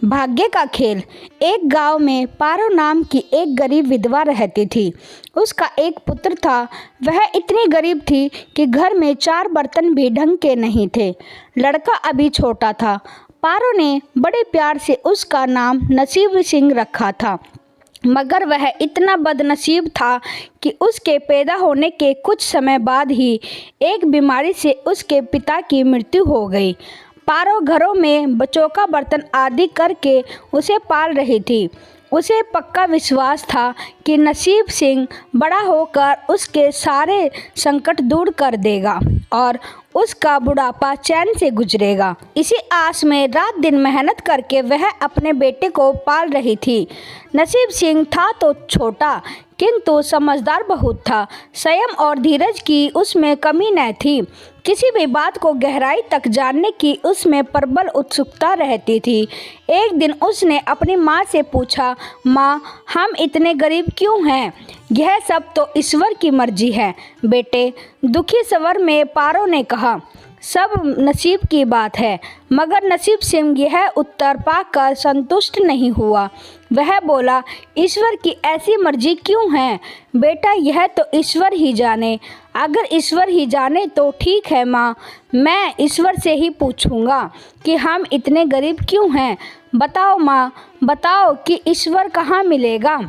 भाग्य का खेल। एक गांव में पारो नाम की एक गरीब विधवा रहती थी। उसका एक पुत्र था। वह इतनी गरीब थी कि घर में 4 बर्तन भी ढंग के नहीं थे। लड़का अभी छोटा था। पारो ने बड़े प्यार से उसका नाम नसीब सिंह रखा था, मगर वह इतना बदनसीब था कि उसके पैदा होने के कुछ समय बाद ही एक बीमारी से उसके पिता की मृत्यु हो गई। पारो घरों में बच्चों का बर्तन आदि करके उसे पाल रही थी। उसे पक्का विश्वास था कि नसीब सिंह बड़ा होकर उसके सारे संकट दूर कर देगा और उसका बुढ़ापा चैन से गुजरेगा। इसी आस में रात दिन मेहनत करके वह अपने बेटे को पाल रही थी। नसीब सिंह था तो छोटा, किंतु समझदार बहुत था। संयम और धीरज की उसमें कमी न थी। किसी भी बात को गहराई तक जानने की उसमें प्रबल उत्सुकता रहती थी। एक दिन उसने अपनी माँ से पूछा, माँ, हम इतने गरीब क्यों हैं? यह सब तो ईश्वर की मर्जी है बेटे, दुखी स्वर में पारो ने कहा। सब नसीब की बात है। मगर नसीब सिंह यह उत्तर पाकर संतुष्ट नहीं हुआ। वह बोला, ईश्वर की ऐसी मर्जी क्यों है बेटा? यह तो ईश्वर ही जाने। अगर ईश्वर ही जाने तो ठीक है माँ, मैं ईश्वर से ही पूछूंगा कि हम इतने गरीब क्यों हैं। बताओ माँ, बताओ कि ईश्वर कहाँ मिलेगा।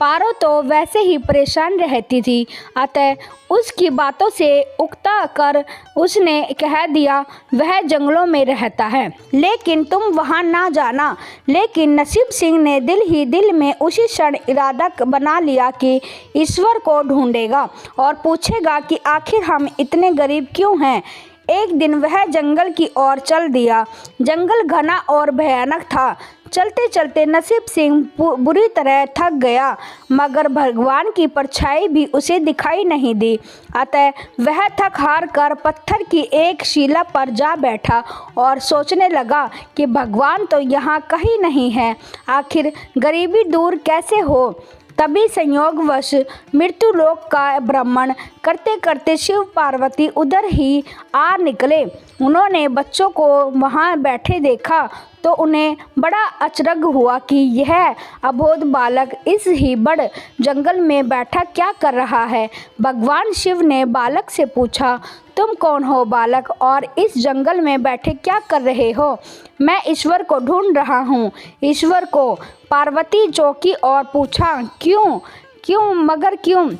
पारो तो वैसे ही परेशान रहती थी, अतः उसकी बातों से उकता कर उसने कह दिया, वह जंगलों में रहता है, लेकिन तुम वहां ना जाना। लेकिन नसीब सिंह ने दिल ही दिल में उसी क्षण इरादा बना लिया कि ईश्वर को ढूंढेगा और पूछेगा कि आखिर हम इतने गरीब क्यों हैं। एक दिन वह जंगल की ओर चल दिया। जंगल घना और भयानक था। चलते चलते नसीब सिंह बुरी तरह थक गया, मगर भगवान की परछाई भी उसे दिखाई नहीं दी। अतः वह थक हार कर पत्थर की एक शिला पर जा बैठा और सोचने लगा कि भगवान तो यहाँ कहीं नहीं है, आखिर गरीबी दूर कैसे हो। तभी संयोगवश मृत्युलोक का भ्रमण करते करते शिव पार्वती उधर ही आ निकले। उन्होंने बच्चों को वहां बैठे देखा तो उन्हें बड़ा अचरज हुआ कि यह अबोध बालक इस ही बड़ जंगल में बैठा क्या कर रहा है। भगवान शिव ने बालक से पूछा, तुम कौन हो बालक, और इस जंगल में बैठे क्या कर रहे हो? मैं ईश्वर को ढूंढ रहा हूँ। ईश्वर को? पार्वती चौंकी और पूछा, क्यों क्यों मगर क्यों?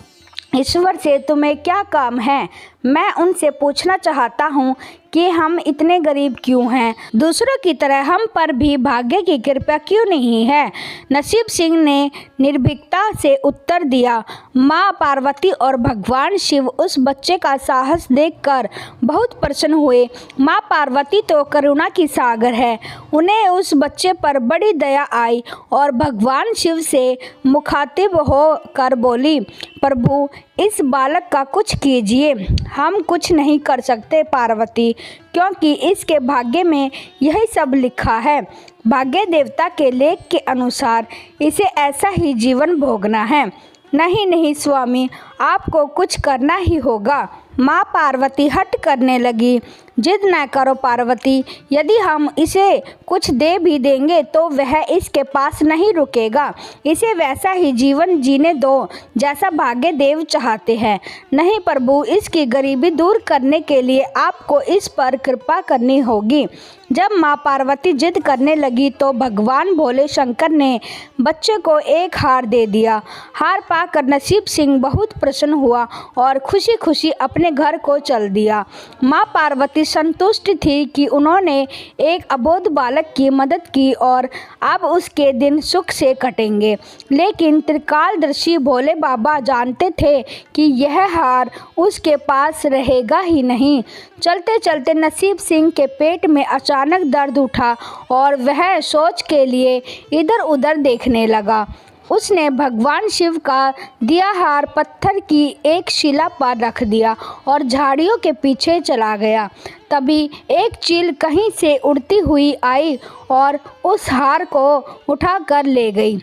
ईश्वर से तुम्हें क्या काम है? मैं उनसे पूछना चाहता हूँ कि हम इतने गरीब क्यों हैं? दूसरों की तरह हम पर भी भाग्य की कृपा क्यों नहीं है? नसीब सिंह ने निर्भीकता से उत्तर दिया। माँ पार्वती और भगवान शिव उस बच्चे का साहस देखकर बहुत प्रसन्न हुए। माँ पार्वती तो करुणा की सागर है, उन्हें उस बच्चे पर बड़ी दया आई और भगवान शिव से मुखातिब हो कर बोली, प्रभु, इस बालक का कुछ कीजिए। हम कुछ नहीं कर सकते पार्वती, क्योंकि इसके भाग्य में यही सब लिखा है। भाग्य देवता के लेख के अनुसार इसे ऐसा ही जीवन भोगना है। नहीं नहीं स्वामी, आपको कुछ करना ही होगा। माँ पार्वती हट करने लगी। जिद न करो पार्वती, यदि हम इसे कुछ दे भी देंगे तो वह इसके पास नहीं रुकेगा। इसे वैसा ही जीवन जीने दो जैसा भाग्य देव चाहते हैं। नहीं प्रभु, इसकी गरीबी दूर करने के लिए आपको इस पर कृपा करनी होगी। जब माँ पार्वती जिद करने लगी तो भगवान भोले शंकर ने बच्चे को एक हार दे दिया। हार पाकर नसीब सिंह बहुत प्रसन्न हुआ और खुशी खुशी अपने घर को चल दिया। माँ पार्वती संतुष्ट थी कि उन्होंने एक अबोध बालक की मदद की और अब उसके दिन सुख से कटेंगे। लेकिन त्रिकालदर्शी भोले बाबा जानते थे कि यह हार उसके पास रहेगा ही नहीं। चलते चलते नसीब सिंह के पेट में अचानक दर्द उठा और वह सोच के लिए इधर उधर देखने लगा। उसने भगवान शिव का दिया हार पत्थर की एक शिला पर रख दिया और झाड़ियों के पीछे चला गया। तभी एक चील कहीं से उड़ती हुई आई और उस हार को उठाकर ले गई।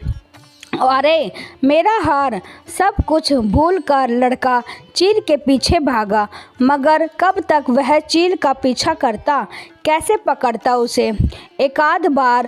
अरे मेरा हार! सब कुछ भूलकर लड़का चील के पीछे भागा, मगर कब तक वह चील का पीछा करता, कैसे पकड़ता उसे। एकाध बार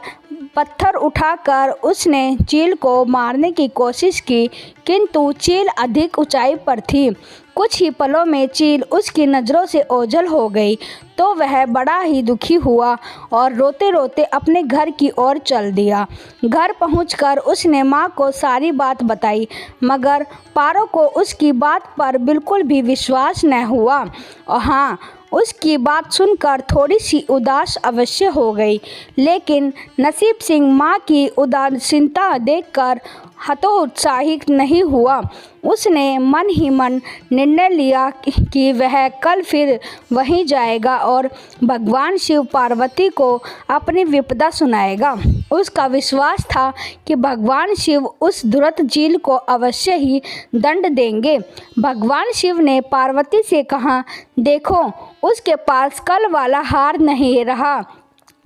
पत्थर उठाकर उसने चील को मारने की कोशिश की, किंतु चील अधिक ऊंचाई पर थी। कुछ ही पलों में चील उसकी नज़रों से ओझल हो गई, तो वह बड़ा ही दुखी हुआ और रोते रोते अपने घर की ओर चल दिया। घर पहुंचकर उसने माँ को सारी बात बताई, मगर पारो को उसकी बात पर बिल्कुल भी विश्वास न हुआ और हाँ, उसकी बात सुनकर थोड़ी सी उदास अवश्य हो गई, लेकिन नसीब सिंह माँ की उदासीनता देखकर हतोत्साहित नहीं हुआ। उसने मन ही मन निर्णय लिया कि वह कल फिर वहीं जाएगा और भगवान शिव पार्वती को अपनी विपदा सुनाएगा। उसका विश्वास था कि भगवान शिव उस दुष्ट चील को अवश्य ही दंड देंगे। भगवान शिव ने पार्वती से कहा, देखो, उसके पास कल वाला हार नहीं रहा,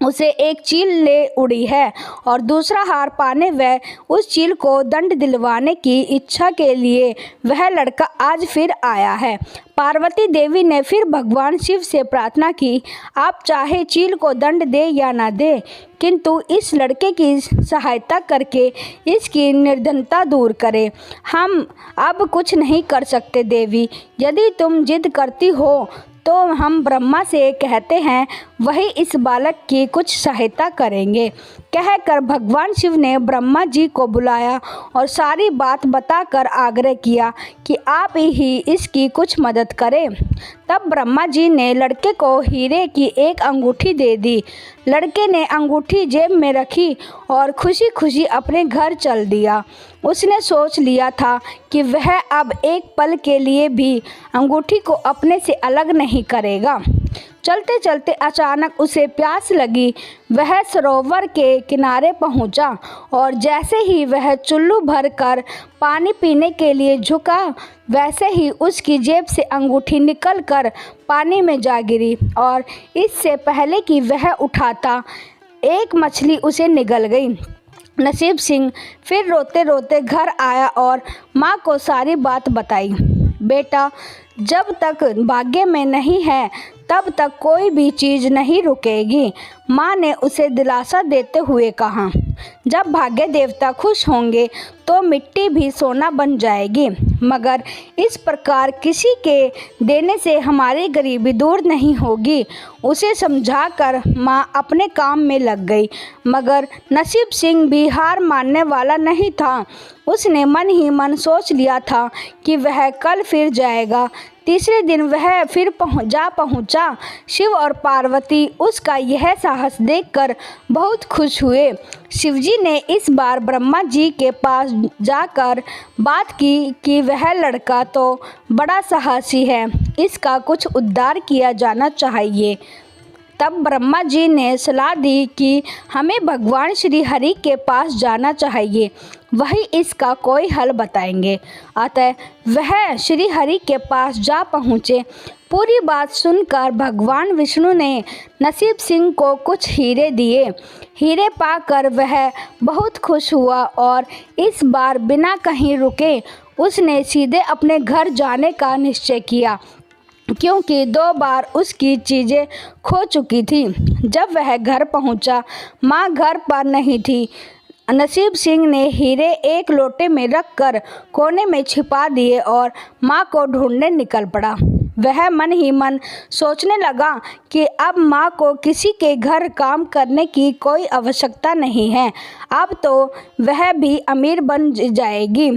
उसे एक चील ले उड़ी है और दूसरा हार पाने व उस चील को दंड दिलवाने की इच्छा के लिए वह लड़का आज फिर आया है। पार्वती देवी ने फिर भगवान शिव से प्रार्थना की, आप चाहे चील को दंड दे या ना दे, किंतु इस लड़के की सहायता करके इसकी निर्धनता दूर करें। हम अब कुछ नहीं कर सकते देवी, यदि तुम जिद करती हो तो हम ब्रह्मा से कहते हैं, वही इस बालक की कुछ सहायता करेंगे। कहकर भगवान शिव ने ब्रह्मा जी को बुलाया और सारी बात बताकर आग्रह किया कि आप ही इसकी कुछ मदद करें। तब ब्रह्मा जी ने लड़के को हीरे की एक अंगूठी दे दी। लड़के ने अंगूठी जेब में रखी और खुशी खुशी अपने घर चल दिया। उसने सोच लिया था कि वह अब एक पल के लिए भी अंगूठी को अपने से अलग नहीं करेगा। चलते चलते अचानक उसे प्यास लगी। वह सरोवर के किनारे पहुंचा और जैसे ही वह चुल्लू भर कर पानी पीने के लिए झुका, वैसे ही उसकी जेब से अंगूठी निकलकर पानी में जा गिरी और इससे पहले कि वह उठाता, एक मछली उसे निगल गई। नसीब सिंह फिर रोते रोते घर आया और माँ को सारी बात बताई। बेटा, जब तक भाग्य में नहीं है तब तक कोई भी चीज़ नहीं रुकेगी, माँ ने उसे दिलासा देते हुए कहा। जब भाग्य देवता खुश होंगे तो मिट्टी भी सोना बन जाएगी, मगर इस प्रकार किसी के देने से हमारी गरीबी दूर नहीं होगी। उसे समझाकर माँ अपने काम में लग गई, मगर नसीब सिंह भी हार मानने वाला नहीं था। उसने मन ही मन सोच लिया था कि वह कल फिर जाएगा। तीसरे दिन वह फिर पहुंचा। शिव और पार्वती उसका यह साहस देखकर बहुत खुश हुए। शिवजी ने इस बार ब्रह्मा जी के पास जाकर बात की कि वह लड़का तो बड़ा साहसी है, इसका कुछ उद्धार किया जाना चाहिए। तब ब्रह्मा जी ने सलाह दी कि हमें भगवान श्री हरि के पास जाना चाहिए, वही इसका कोई हल बताएंगे। अतः वह श्री हरि के पास जा पहुँचे। पूरी बात सुनकर भगवान विष्णु ने नसीब सिंह को कुछ हीरे दिए। हीरे पाकर वह बहुत खुश हुआ और इस बार बिना कहीं रुके उसने सीधे अपने घर जाने का निश्चय किया, क्योंकि 2 बार उसकी चीज़ें खो चुकी थी। जब वह घर पहुंचा, माँ घर पर नहीं थी। नसीब सिंह ने हीरे एक लोटे में रखकर कोने में छिपा दिए और माँ को ढूंढने निकल पड़ा। वह मन ही मन सोचने लगा कि अब माँ को किसी के घर काम करने की कोई आवश्यकता नहीं है, अब तो वह भी अमीर बन जाएगी।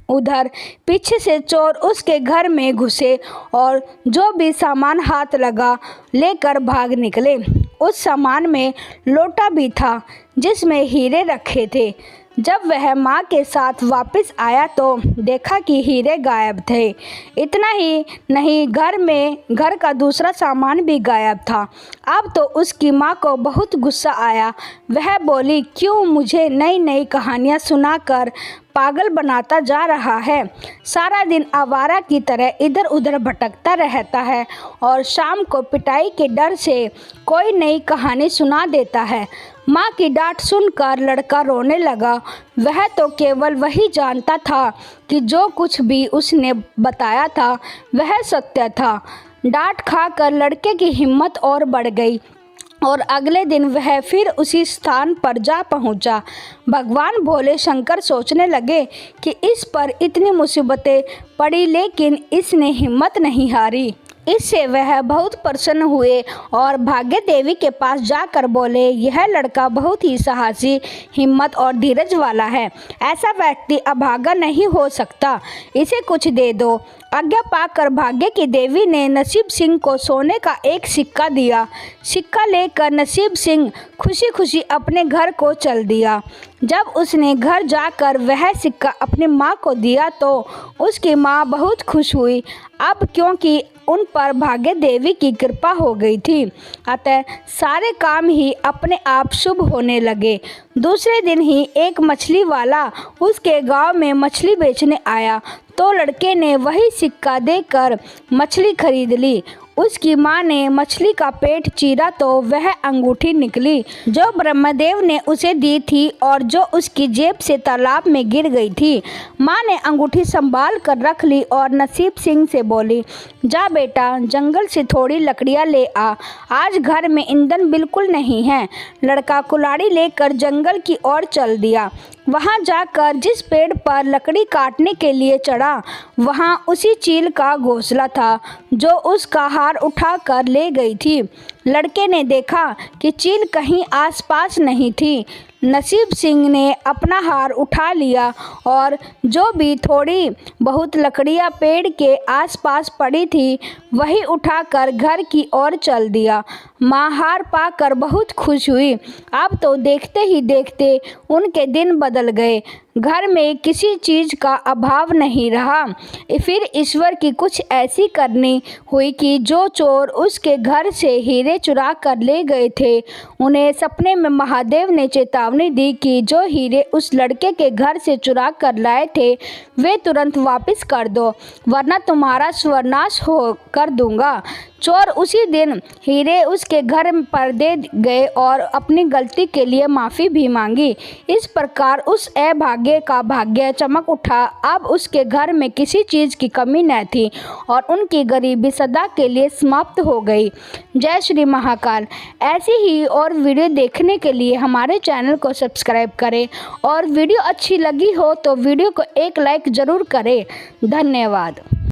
उधर पीछे से चोर उसके घर में घुसे और जो भी सामान हाथ लगा लेकर भाग निकले। उस सामान में लोटा भी था जिसमें हीरे रखे थे। जब वह माँ के साथ वापस आया तो देखा कि हीरे गायब थे। इतना ही नहीं, घर का दूसरा सामान भी गायब था। अब तो उसकी माँ को बहुत गुस्सा आया। वह बोली, क्यों मुझे नई नई कहानियाँ सुनाकर पागल बनाता जा रहा है। सारा दिन आवारा की तरह इधर उधर भटकता रहता है और शाम को पिटाई के डर से कोई नई कहानी सुना देता है। माँ की डांट सुनकर लड़का रोने लगा। वह तो केवल वही जानता था कि जो कुछ भी उसने बताया था वह सत्य था। डांट खाकर लड़के की हिम्मत और बढ़ गई और अगले दिन वह फिर उसी स्थान पर जा पहुंचा। भगवान भोले शंकर सोचने लगे कि इस पर इतनी मुसीबतें पड़ी, लेकिन इसने हिम्मत नहीं हारी। इससे वह बहुत प्रसन्न हुए और भाग्य देवी के पास जाकर बोले, यह लड़का बहुत ही साहसी, हिम्मत और धीरज वाला है। ऐसा व्यक्ति अभागा नहीं हो सकता। इसे कुछ दे दो। आज्ञा पाकर भाग्य की देवी ने नसीब सिंह को सोने का एक सिक्का दिया। सिक्का लेकर नसीब सिंह खुशी खुशी अपने घर को चल दिया। जब उसने घर जाकर वह सिक्का अपनी माँ को दिया तो उसकी माँ बहुत खुश हुई। अब क्योंकि उन पर भाग्य देवी की कृपा हो गई थी, अतः सारे काम ही अपने आप शुभ होने लगे। दूसरे दिन ही एक मछली वाला उसके गांव में मछली बेचने आया तो लड़के ने वही सिक्का देकर मछली खरीद ली। उसकी माँ ने मछली का पेट चीरा तो वह अंगूठी निकली जो ब्रह्मदेव ने उसे दी थी और जो उसकी जेब से तालाब में गिर गई थी। माँ ने अंगूठी संभाल कर रख ली और नसीब सिंह से बोली, जा बेटा, जंगल से थोड़ी लकड़ियाँ ले आ, आज घर में ईंधन बिल्कुल नहीं है। लड़का कुल्हाड़ी लेकर जंगल की ओर चल दिया। वहां जाकर जिस पेड़ पर लकड़ी काटने के लिए चढ़ा, वहां उसी चील का घोंसला था जो उसका हार उठा कर ले गई थी। लड़के ने देखा कि चील कहीं आसपास नहीं थी। नसीब सिंह ने अपना हार उठा लिया और जो भी थोड़ी बहुत लकड़ियां पेड़ के आसपास पड़ी थी वही उठाकर घर की ओर चल दिया। माँ हार पाकर बहुत खुश हुई। अब तो देखते ही देखते उनके दिन बदल गए। घर में किसी चीज़ का अभाव नहीं रहा। फिर ईश्वर की कुछ ऐसी करनी हुई कि जो चोर उसके घर से हीरे चुरा कर ले गए थे, उन्हें सपने में महादेव ने चेतावनी दी कि जो हीरे उस लड़के के घर से चुरा कर लाए थे वे तुरंत वापस कर दो, वरना तुम्हारा सर्वनाश हो कर दूंगा। चोर उसी दिन हीरे उसके घर पर दे गए और अपनी गलती के लिए माफ़ी भी मांगी। इस प्रकार उस अभागे का भाग्य चमक उठा। अब उसके घर में किसी चीज़ की कमी न थी और उनकी गरीबी सदा के लिए समाप्त हो गई। जय श्री महाकाल। ऐसी ही और वीडियो देखने के लिए हमारे चैनल को सब्सक्राइब करें और वीडियो अच्छी लगी हो तो वीडियो को एक लाइक ज़रूर करें। धन्यवाद।